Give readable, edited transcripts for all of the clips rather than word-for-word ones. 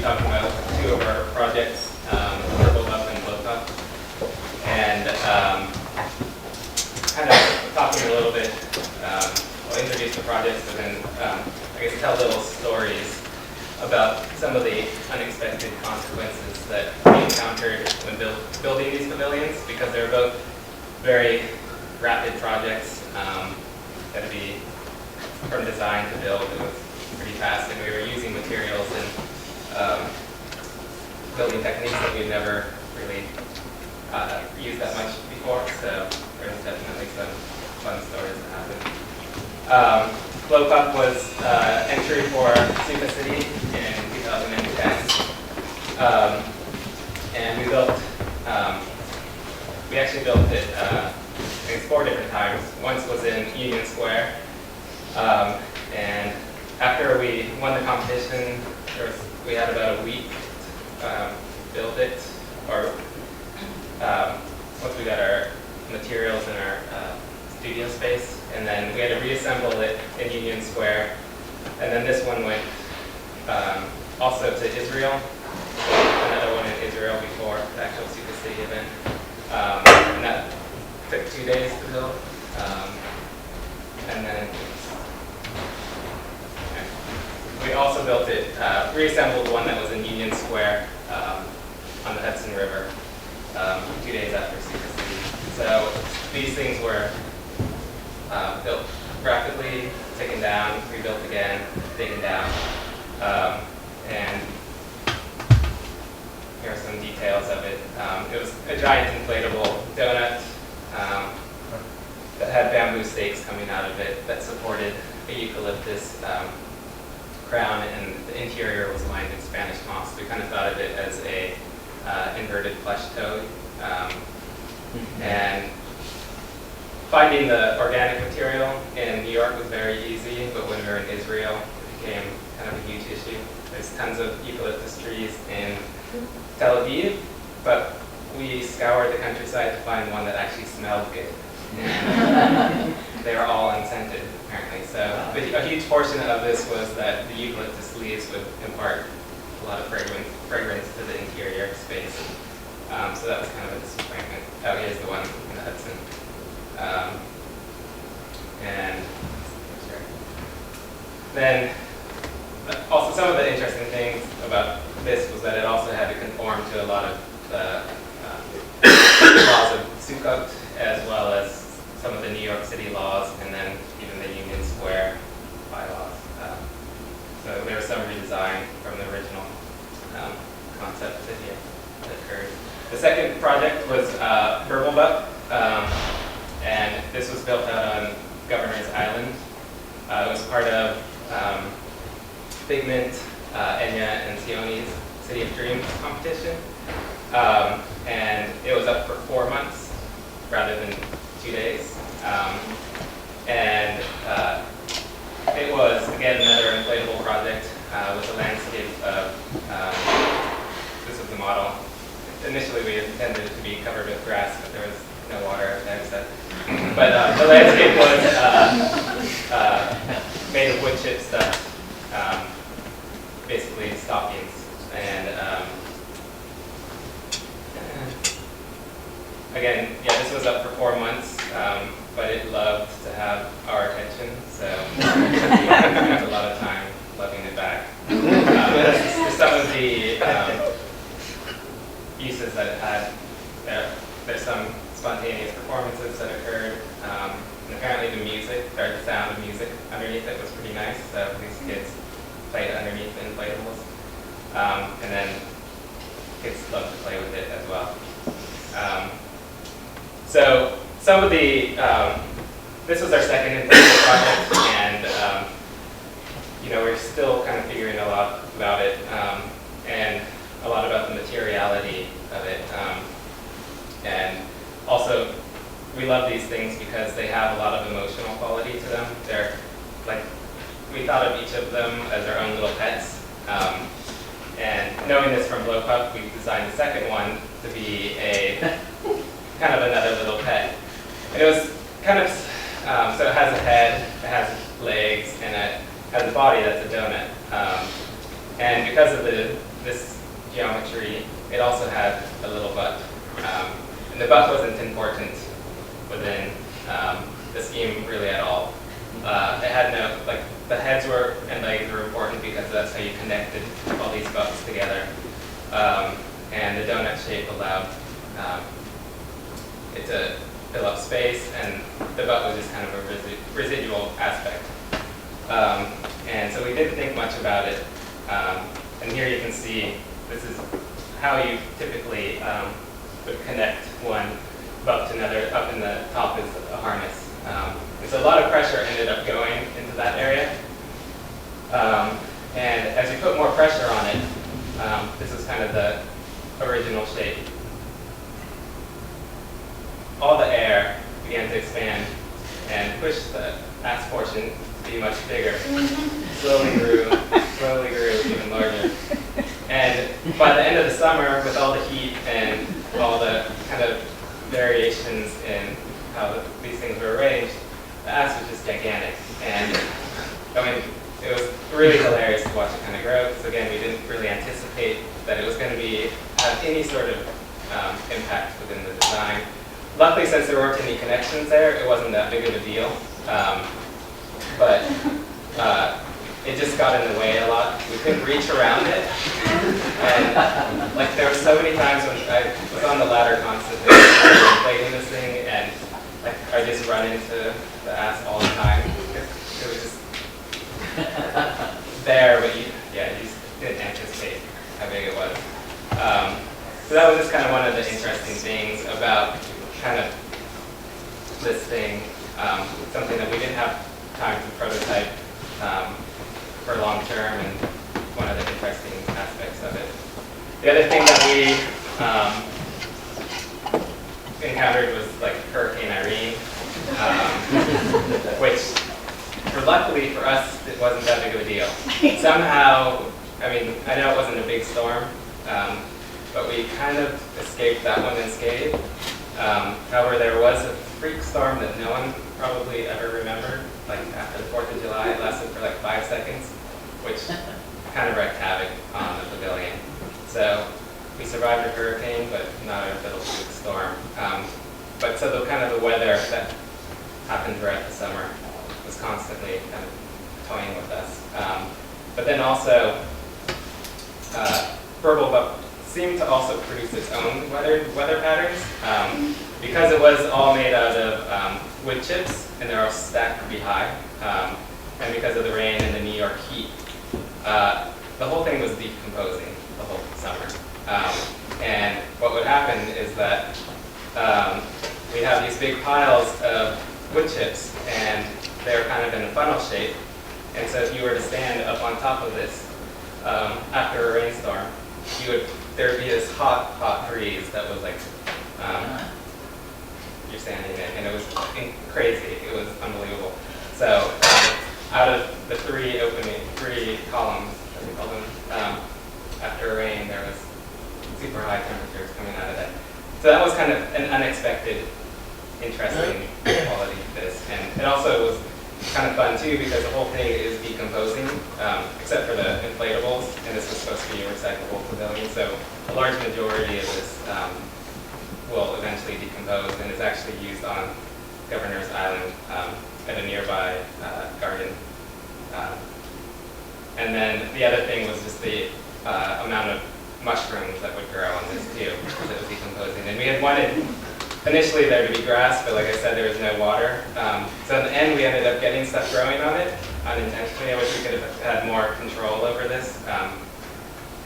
talking about two of our projects, Burble Bup and Loverich, and kind of talking a little bit. I'll introduce the projects, but then I guess tell little stories about some of the unexpected consequences that we encountered when building these pavilions, because they're both very rapid projects. Had to be from design to build. It was pretty fast, and we were using materials and building techniques that we've never really used that much before. So there's definitely some fun stories that happened. Burble Bup was entry for Supa City in 2010, and we actually built it I think 4 different times. Once was in Union Square, and after we won the competition, we had about a week to build it, or once we got our materials in our studio space, and then we had to reassemble it in Union Square, and then this one went also to Israel, another one in Israel before the actual Supa City event, and that took 2 days to build, and then we also built it, reassembled one that was in Union Square on the Hudson River 2 days after Supa City. So these things were built rapidly, taken down, rebuilt again, taken down, and here are some details of it. It was a giant inflatable donut that had bamboo stakes coming out of it that supported a eucalyptus crown, and the interior was lined in Spanish moss. We kind of thought of it as a inverted flesh toad. And finding the organic material in New York was very easy, but when we were in Israel, it became kind of a huge issue. There's tons of eucalyptus trees in Tel Aviv, but we scoured the countryside to find one that actually smelled good. They were all unscented, apparently. So a huge portion of this was that the eucalyptus leaves would impart a lot of fragrance to the interior space. So that was kind of a disappointment. Oh, here's the one in the Hudson. And then also some of the interesting things about this was that it also had to conform to a lot of the laws of Sukkot, as well as some of the New York City laws, and then even the Union Square bylaws. So there was some redesign from the original concept that occurred. The second project was Burble Bup, and this was built out on Governor's Island. It was part of Figment, Enya, and Sioni's City of Dreams competition. And it was up for 4 months rather than 2 days. And it was, again, another inflatable project with a landscape of, this was the model. Initially we intended it to be covered with grass, but there was no water there. So. But the landscape was made of wood chip stuff, basically stockings. And again, yeah, this was up for 4 months, but it loved to have our attention, so we spent a lot of time loving it back. Some of the uses that it had, there's some spontaneous performances that occurred, and apparently the music, or the sound of music underneath it was pretty nice, so these kids played underneath the inflatables, and then kids loved to play with it as well. So some of the, this was our second inflatable project, and we're still kind of figuring a lot about it, and a lot about the materiality of it. And also, we love these things because they have a lot of emotional quality to them. They're like, we thought of each of them as our own little pets. And knowing this from Burble Bup, we designed the second one to be a kind of another little pet. And it was kind of, so it has a head, it has legs, and it has a body that's a donut. And because of this geometry, it also had a little butt. And the butt wasn't important within the scheme really at all. It had no, like, the heads were and legs were important because that's how you connected all these butts together. And the donut shape allowed it to fill up space, and the butt was just kind of a residual aspect. And so we didn't think much about it. And here you can see this is how you typically would connect one butt to another. Up in the top is a harness. And so a lot of pressure ended up going into that area. And as you put more pressure on it, this is kind of the original shape. All the air began to expand and push the ass portion to be much bigger. Slowly grew even larger. And by the end of the summer, with all the heat and all the kind of variations in how these things were arranged, the ass was just gigantic. And I mean, it was really hilarious to watch it kind of grow, because again, we didn't really anticipate that it was going to have any sort of impact within the design. Luckily, since there weren't any connections there, it wasn't that big of a deal. But it just got in the way a lot. We couldn't reach around it. And like, there were so many times when I was on the ladder constantly inflating this thing, and like, I just run into the ass all the time. It was just there, but you just didn't anticipate how big it was. So that was just kind of one of the interesting things about kind of this thing, something that we didn't have time to prototype for long term, and one of the interesting aspects of it. The other thing that we encountered was like Hurricane Irene, which luckily for us, it wasn't that big of a deal. Somehow, I mean, I know it wasn't a big storm, but we kind of escaped that one unscathed. However, there was a freak storm that no one probably ever remembered, like after the 4th of July. It lasted for like 5 seconds, which kind of wreaked havoc on the pavilion. So we survived a hurricane, but not a little freak storm. But so the kind of the weather that happened throughout the summer was constantly kind of toying with us. But then also, Burble Bup seemed to also produce its own weather patterns. Because it was all made out of wood chips, and they're all stacked pretty high, and because of the rain and the New York heat, the whole thing was decomposing the whole summer. And what would happen is that we'd have these big piles of wood chips, and they're kind of in a funnel shape. And so if you were to stand up on top of this after a rainstorm, there would be this hot breeze that was like, you're standing in, and it was crazy. It was unbelievable. So out of the three columns, as we call them, after a rain, there was super high temperatures coming out of that. So that was kind of an unexpected, interesting quality to this. And it also was kind of fun too, because the whole thing is decomposing, except for the inflatables, and this was supposed to be a recyclable pavilion. So a large majority of this will eventually decompose and is actually used on Governor's Island at a nearby garden. And then the other thing was just the amount of mushrooms that would grow on this too, because it was decomposing. And we had wanted initially there to be grass, but like I said, there was no water. So in the end, we ended up getting stuff growing on it unintentionally. I wish we could have had more control over this.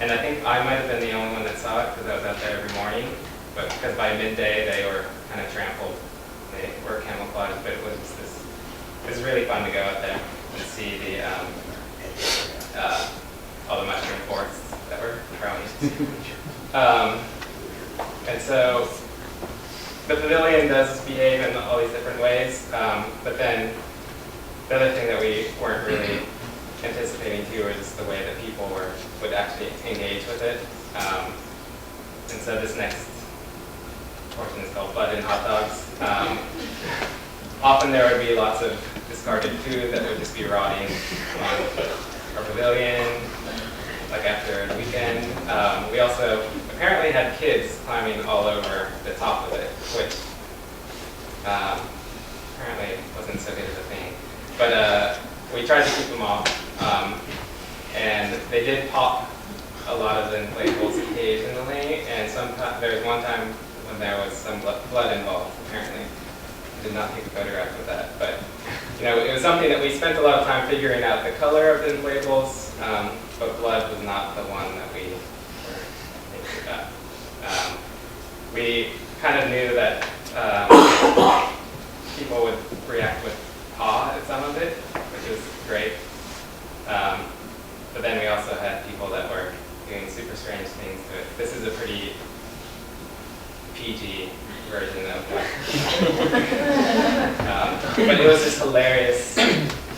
And I think I might have been the only one that saw it, because I was out there every morning. But because by midday, they were kind of trampled. They were camouflaged, but it was just this. It was really fun to go out there and see the all the mushroom forests that were growing. And so the pavilion does behave in all these different ways, but then the other thing that we weren't really anticipating too is the way that people would actually engage with it. And so this next portion is called Blood and Hot Dogs. Often there would be lots of discarded food that would just be rotting on our pavilion. like after a weekend. We also apparently had kids climbing all over the top of it, which apparently wasn't so good of a thing. But we tried to keep them off, and they did pop a lot of the inflatables occasionally, and there was one time when there was some blood involved, apparently. I did not take a photograph of that, but it was something that we spent a lot of time figuring out the color of the inflatables, but blood was not the one that we were thinking about. We kind of knew that people would react with awe at some of it, which was great. But then we also had people that were doing super strange things to it. This is a pretty PG version of that. But it was just hilarious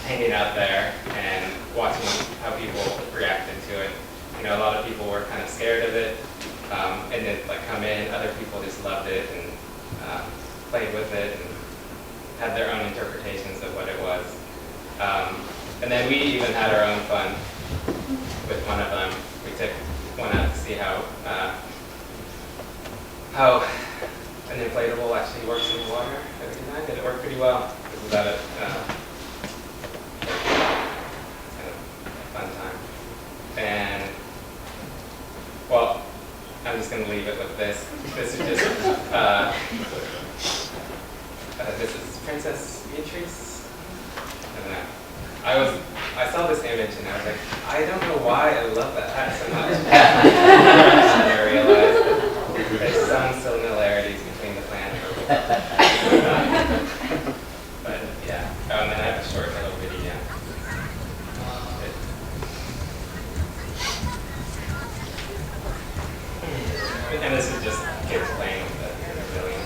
hanging out there and watching how people reacted to it. A lot of people were kind of scared of it, and then come in. Other people just loved it and played with it and had their own interpretations of what it was. And then we even had our own fun with one of them. We took one out to see how an inflatable actually works in the water every time, and it worked pretty well. It was about a kind of fun time. And, well, I'm just going to leave it with this. This is just, this is Princess Beatrice. I don't know. I saw this image and I was like, I don't know why I love that hat so much. And I realized there's some similarities between the plant and purple. But yeah, and then I have a short little video. And this is just kids playing with the pavilion.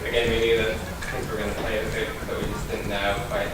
Again, we knew that kids were going to play with it, but we just didn't know quite